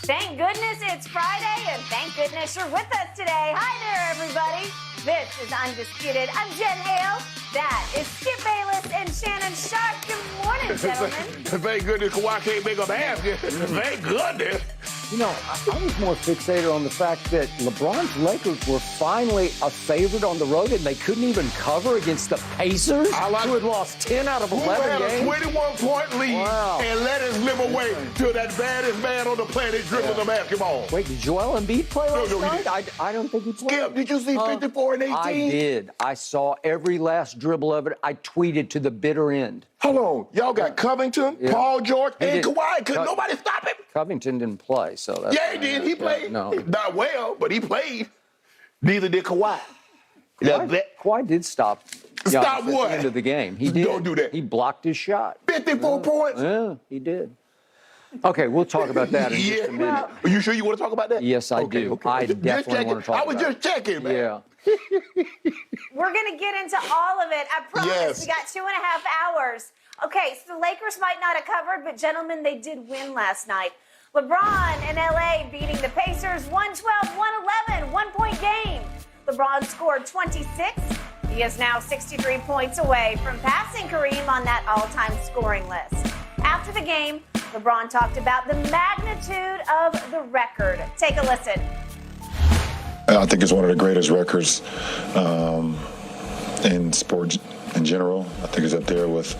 Thank goodness it's Friday, and thank goodness you're with us today. Hi there, everybody. This is Undisputed. I'm Jen Hale. That is Skip Bayless and Shannon Sharp. Good morning, gentlemen. Thank goodness Kawhi can't make a basket. Thank goodness. You know, I was more fixated on the fact that LeBron's Lakers were finally a favorite on the road, and they couldn't even cover against the Pacers, who had lost 10 out of 11 games. Who had a 21-point lead and let us live away to that baddest man on the planet dribbling the basketball. Wait, did Joel Embiid play last night? I don't think he played. Skip, did you see 54 and 18? I did. I saw every last dribble of it. I tweeted to the bitter end. Hold on. Y'all got Covington, Paul George, and Kawhi. Couldn't nobody stop him. Covington didn't play, so that's... Yeah, he did. He played. No. Not well, but he played. Neither did Kawhi. Kawhi did stop. Stop what? At the end of the game. He did. Don't do that. He blocked his shot. 54 points? Yeah, he did. Okay, we'll talk about that in just a minute. Are you sure you want to talk about that? Yes, I do. Okay. I definitely want to talk about it. I was just checking, man. Yeah. We're going to get into all of it. I promise. Yes. We got 2.5 hours. Okay, so the Lakers might not have covered, but gentlemen, they did win last night. LeBron in LA beating the Pacers 112-111, 1-point game. LeBron scored 26. He is now 63 points away from passing Kareem on that all-time scoring list. After the game, LeBron talked about the magnitude of the record. Take a listen. I think it's one of the greatest records in sports in general. I think it's up there with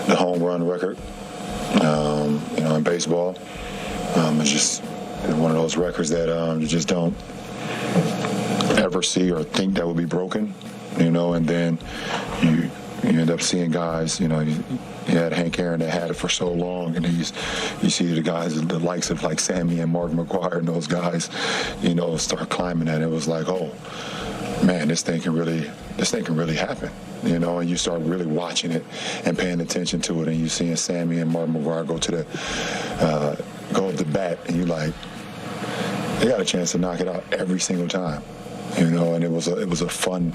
the home run record, in baseball. It's just one of those records that you just don't ever see or think that would be broken, and then you end up seeing guys, you had Hank Aaron that had it for so long, and you see the guys, the likes of like Sammy and Mark McGwire and those guys, start climbing that. It was like, oh man, this thing can really happen, and you start really watching it and paying attention to it, and you seeing Sammy and Mark McGwire go up the bat, and you like, they got a chance to knock it out every single time. And it was a fun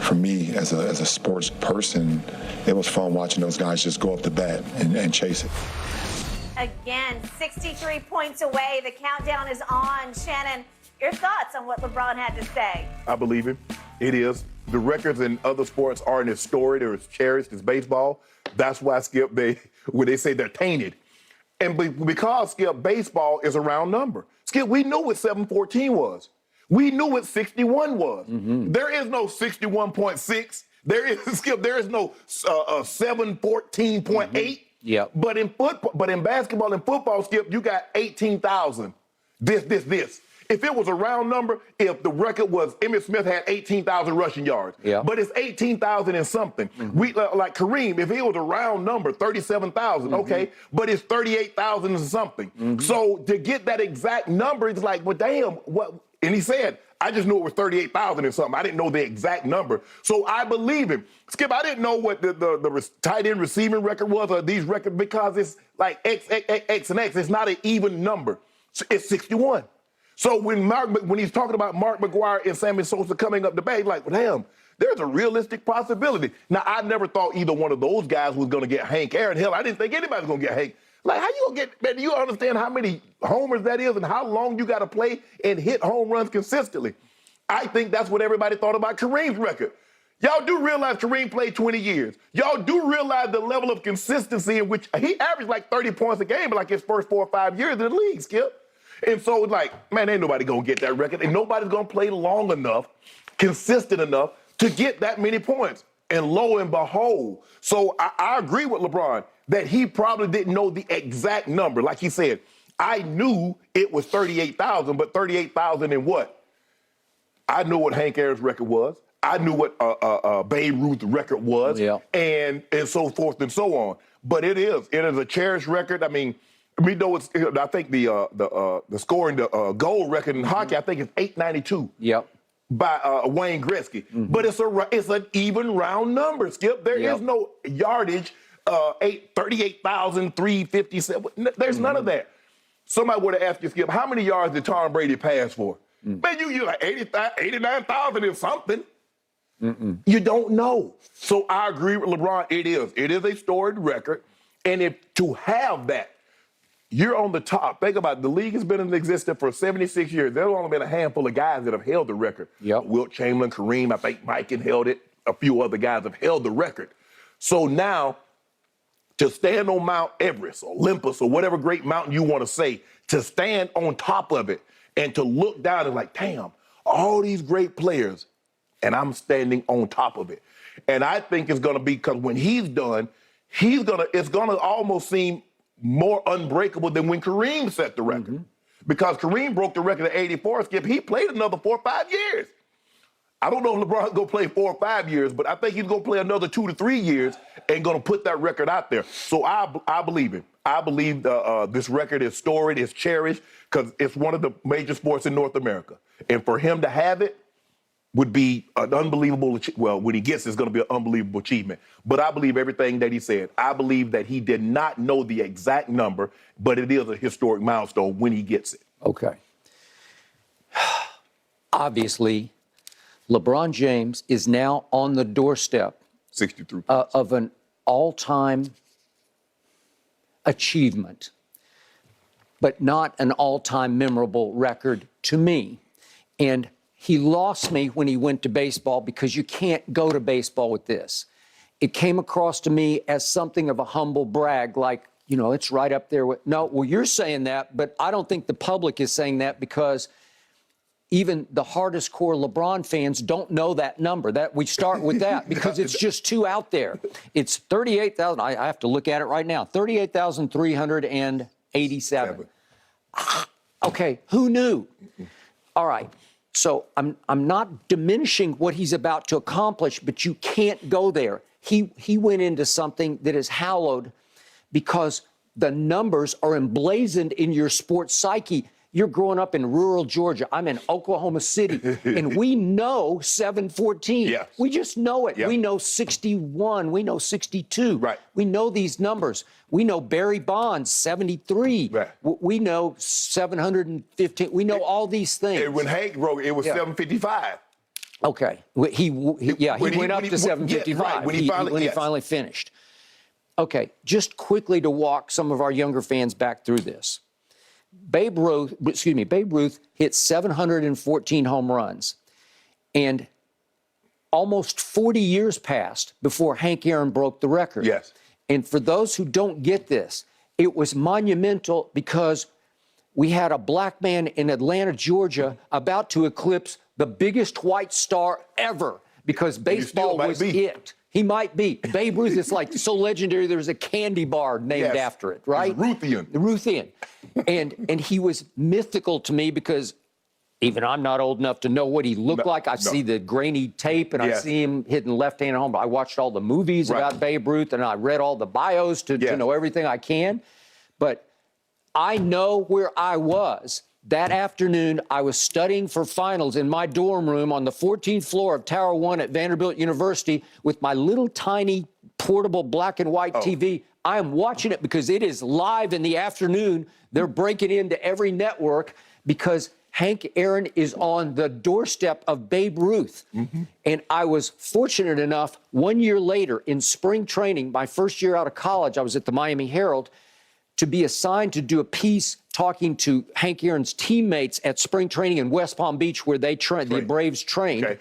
for me as a sports person. It was fun watching those guys just go up the bat and chase it. Again, 63 points away. The countdown is on. Shannon, your thoughts on what LeBron had to say? I believe him. It is. The records in other sports aren't as storied or as cherished as baseball. That's why, Skip, when they say they're tainted. And because, Skip, baseball is a round number. Skip, we knew what 714 was. We knew what 61 was. Mm-hmm. There is no 61.6. There is no 714.8. Mm-hmm. Yep. But in basketball and football, Skip, you got 18,000. This. If it was a round number, if the record was Emmitt Smith had 18,000 rushing yards, but it's 18,000 and something. Mm-hmm. We like Kareem, if it was a round number, 37,000, okay, but it's 38,000 and something. Mm-hmm. So to get that exact number, it's like, well, damn, what? And he said, I just knew it was 38,000 and something. I didn't know the exact number. So I believe him. Skip, I didn't know what the tight end receiving record was or these records because it's like X and X. It's not an even number. It's 61. So when he's talking about Mark McGwire and Sammy Sosa coming up the bay, like, well, damn, there's a realistic possibility. Now, I never thought either one of those guys was going to get Hank Aaron. Hell, I didn't think anybody was going to get Hank. Like, how you going to get, man, do you understand how many homers that is and how long you got to play and hit home runs consistently? I think that's what everybody thought about Kareem's record. Y'all do realize Kareem played 20 years. Y'all do realize the level of consistency in which he averaged like 30 points a game, like his first 4 or 5 years in the league, Skip. And so, like, man, ain't nobody going to get that record. And nobody's going to play long enough, consistent enough to get that many points. And lo and behold, so I agree with LeBron that he probably didn't know the exact number. Like he said, I knew it was 38,000, but 38,000 in what? I knew what Hank Aaron's record was. I knew what Babe Ruth's record was, and so forth and so on. But it is a cherished record. I mean, we know it's. I think the scoring, the goal record in hockey, I think it's 892. Yep. By Wayne Gretzky. Mm-hmm. But it's an even round number, Skip. There is no yardage, 38,357. There's none of that. Somebody would have asked you, Skip, how many yards did Tom Brady pass for? Man, you like 89,000 and something. You don't know. So I agree with LeBron. It is a storied record. And if to have that, you're on the top. Think about it. The league has been in existence for 76 years. There's only been a handful of guys that have held the record. Yep. Wilt Chamberlain, Kareem, I think Mike had held it. A few other guys have held the record. So now, to stand on Mount Everest, Olympus, or whatever great mountain you want to say, to stand on top of it and to look down and like, damn, all these great players, and I'm standing on top of it. And I think it's going to be, because when he's done, it's going to almost seem more unbreakable than when Kareem set the record. Mm-hmm. Because Kareem broke the record at 84, Skip. He played another 4 or 5 years. I don't know if LeBron's going to play 4 or 5 years, but I think he's going to play another 2 to 3 years and going to put that record out there. So I believe him. I believe this record is storied, it's cherished, because it's one of the major sports in North America. And for him to have it would be an unbelievable, well, when he gets it, it's going to be an unbelievable achievement. But I believe everything that he said. I believe that he did not know the exact number, but it is a historic milestone when he gets it. Okay. Obviously, LeBron James is now on the doorstep 63 of an all-time achievement, but not an all-time memorable record to me. And he lost me when he went to baseball, because you can't go to baseball with this. It came across to me as something of a humble brag, like, you know, it's right up there with, no, well, you're saying that, but I don't think the public is saying that, because even the hardest core LeBron fans don't know that number. That we start with that, because it's just too out there. It's 38,000. I have to look at it right now. 38,387. Okay, who knew? All right. So I'm not diminishing what he's about to accomplish, but you can't go there. He went into something that is hallowed, because the numbers are emblazoned in your sports psyche. You're growing up in rural Georgia. I'm in Oklahoma City, and we know 714. Yes. We just know it. Yep. We know 61. We know 62. Right. We know these numbers. We know Barry Bonds, 73. Right. We know 715. We know all these things. When Hank broke it was 755. Okay. He went up to 755 yeah, right. when he finally finished. Okay, just quickly to walk some of our younger fans back through this. Babe Ruth hit 714 home runs, and almost 40 years passed before Hank Aaron broke the record. Yes. And for those who don't get this, it was monumental, because we had a black man in Atlanta, Georgia, about to eclipse the biggest white star ever, because baseball was it. He might be. Babe Ruth is like so legendary, there's a candy bar named after it, right? Ruthian. Ruthian. And he was mythical to me, because even I'm not old enough to know what he looked like. I see the grainy tape, and I see him hitting left-handed home. I watched all the movies about Babe Ruth, and I read all the bios to know everything I can. But I know where I was. That afternoon, I was studying for finals in my dorm room on the 14th floor of Tower 1 at Vanderbilt University with my little tiny portable black and white TV. I am watching it because it is live in the afternoon. They're breaking into every network, because Hank Aaron is on the doorstep of Babe Ruth. Mm-hmm. And I was fortunate enough, 1 year later in spring training, my first year out of college, I was at the Miami Herald, to be assigned to do a piece talking to Hank Aaron's teammates at spring training in West Palm Beach, where they the Braves trained. Okay.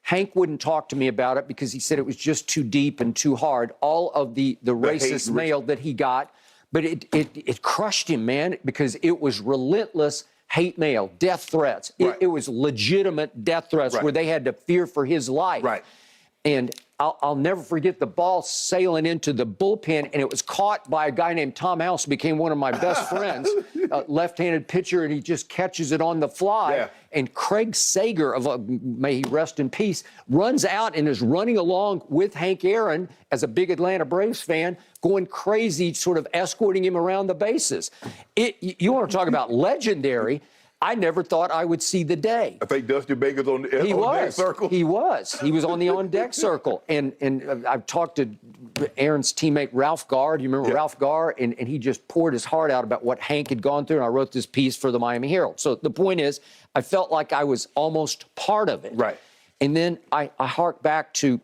Hank wouldn't talk to me about it, because he said it was just too deep and too hard, all of the racist mail that he got. But it crushed him, man, because it was relentless hate mail, death threats. It was legitimate death threats where they had to fear for his life. Right. And I'll never forget the ball sailing into the bullpen, and it was caught by a guy named Tom House, who became one of my best friends, a left-handed pitcher, and he just catches it on the fly. Yeah. And Craig Sager, may he rest in peace, runs out and is running along with Hank Aaron as a big Atlanta Braves fan, going crazy, sort of escorting him around the bases. You want to talk about legendary. I never thought I would see the day. I think Dusty Baker's on deck circle. He was. He was on the on-deck circle. And I've talked to Aaron's teammate, Ralph Garr. Do you remember Ralph Garr? And he just poured his heart out about what Hank had gone through. And I wrote this piece for the Miami Herald. So the point is, I felt like I was almost part of it. Right. And then I hark back to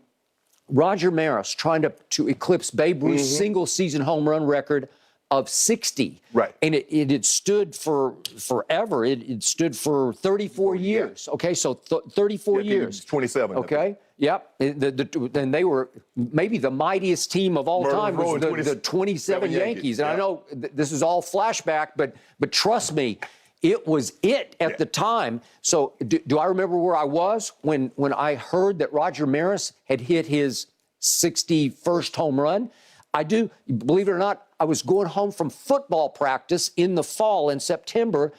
Roger Maris trying to eclipse Babe Ruth's single-season home run record of 60. Right. And it had stood for forever. It stood for 34 years. Okay, so 34 years. 27. Okay. Yep. Then they were maybe the mightiest team of all time was the 27 Yankees. And I know this is all flashback, but trust me, it was it at the time. So do I remember where I was when I heard that Roger Maris had hit his 61st home run? I do. Believe it or not, I was going home from football practice in the fall in September.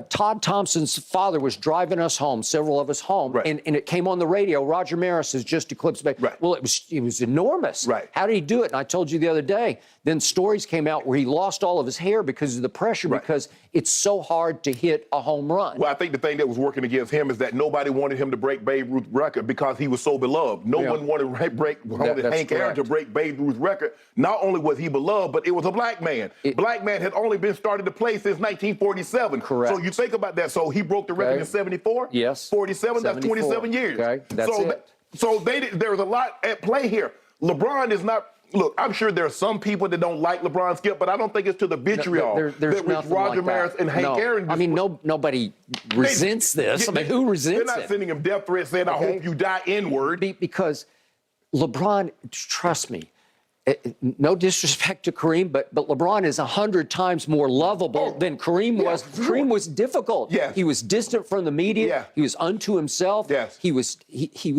Todd Thompson's father was driving us home, several of us home, and it came on the radio. Roger Maris has just eclipsed. Well, it was enormous. Right. How did he do it? And I told you the other day. Then stories came out where he lost all of his hair because of the pressure, because it's so hard to hit a home run. Well, I think the thing that was working against him is that nobody wanted him to break Babe Ruth's record because he was so beloved. No one wanted Hank Aaron to break Babe Ruth's record. Not only was he beloved, but it was a black man. Black man had only been started to play since 1947. Correct. So you think about that. So he broke the record in 74? Yes. 47, 74. That's 27 years. Okay, that's it. So there's a lot at play here. LeBron is not... Look, I'm sure there are some people that don't like LeBron, Skip, but I don't think it's to the vitriol there's that Roger Maris and Hank Aaron. I mean, nobody resents this. I mean, who resents it? They're not sending him death threats saying, I hope you die N-word. Because LeBron, trust me, no disrespect to Kareem, but LeBron is 100 times more lovable than Kareem was. Kareem was difficult. Yes. He was distant from the media. Yeah. He was unto himself. Yes. He was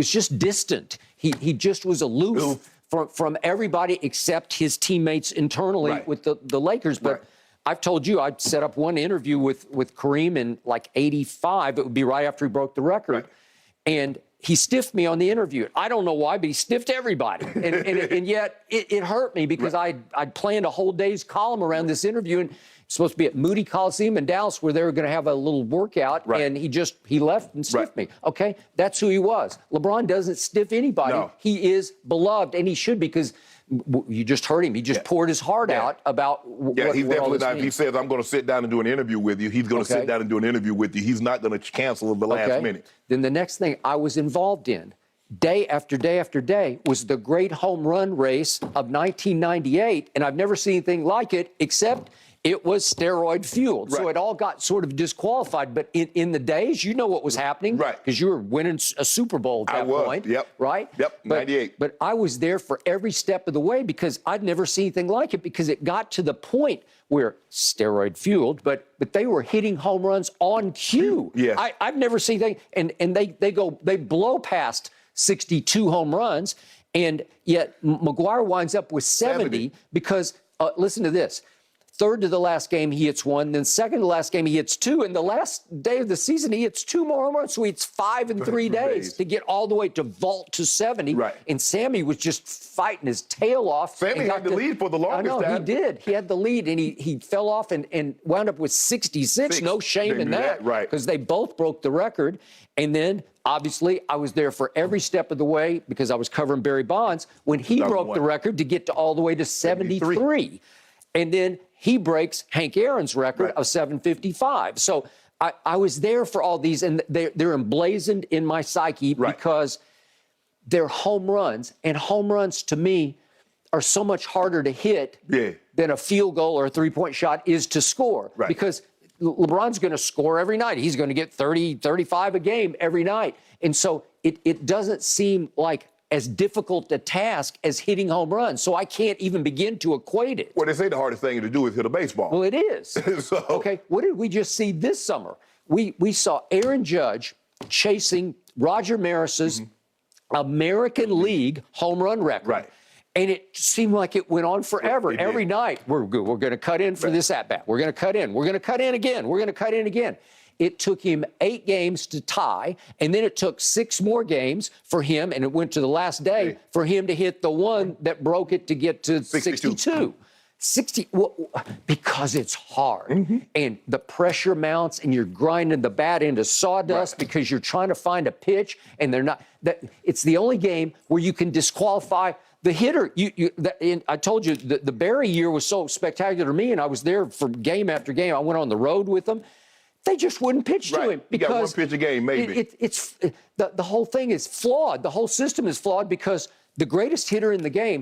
just distant. He just was aloof. From everybody except his teammates internally with the Lakers. But I've told you, I'd set up one interview with Kareem in like 85. It would be right after he broke the record. And he stiffed me on the interview. I don't know why, but he stiffed everybody. And yet it hurt me because I'd planned a whole day's column around this interview. And it's supposed to be at Moody Coliseum in Dallas where they were going to have a little workout. And he left and stiffed me. Okay, that's who he was. LeBron doesn't stiff anybody. No. He is beloved, and he should, because you just heard him. He just poured his heart out about what he's what definitely not. means. He says, I'm going to sit down and do an interview with you. He's going to sit down and do an interview with you. He's not going to cancel at the last minute. Then the next thing I was involved in, day after day after day, was the great home run race of 1998, and I've never seen anything like it except it was steroid fueled. So it all got sort of disqualified. But in the days, you know what was happening. Because you were winning a Super Bowl at that point. Right? Yep, 98. But I was there for every step of the way because I'd never seen anything like it, because it got to the point where steroid fueled, but they were hitting home runs on cue. I've never seen anything. And they blow past 62 home runs. And yet McGwire winds up with 70. Because, listen to this. Third to the last game, he hits one. Then second to last game, he hits two. And the last day of the season, he hits two more home runs. So he hits 5 in 3 days to get all the way to vault to 70. And Sammy was just fighting his tail off. Sammy had the lead for the longest time. He did. He had the lead, and he fell off and wound up with 66. No shame in that. Because they both broke the record. And then, obviously, I was there for every step of the way because I was covering Barry Bonds when he broke the record to get to all the way to 73. And then he breaks Hank Aaron's record of 755. So I was there for all these, and they're emblazoned in my psyche because they're home runs. And home runs, to me, are so much harder to hit than a field goal or a three-point shot is to score. Because LeBron's going to score every night. He's going to get 30, 35 a game every night. And so it doesn't seem like as difficult a task as hitting home runs. So I can't even begin to equate it. Well, they say the hardest thing to do is hit a baseball. Well, it is. Okay, what did we just see this summer? We saw Aaron Judge chasing Roger Maris's American League home run record. And it seemed like it went on forever. Every night, we're going to cut in for this at-bat. We're going to cut in. We're going to cut in again. We're going to cut in again. It took him 8 games to tie, and then it took 6 more games for him, and it went to the last day, for him to hit the one that broke it to get to 62. 60, because it's hard. And the pressure mounts, and you're grinding the bat into sawdust because you're trying to find a pitch, and they're not. It's the only game where you can disqualify the hitter. I told you the Barry year was so spectacular to me, and I was there for game after game. I went on the road with them. They just wouldn't pitch to him because you got one pitch a game, maybe. The whole thing is flawed. The whole system is flawed because the greatest hitter in the game,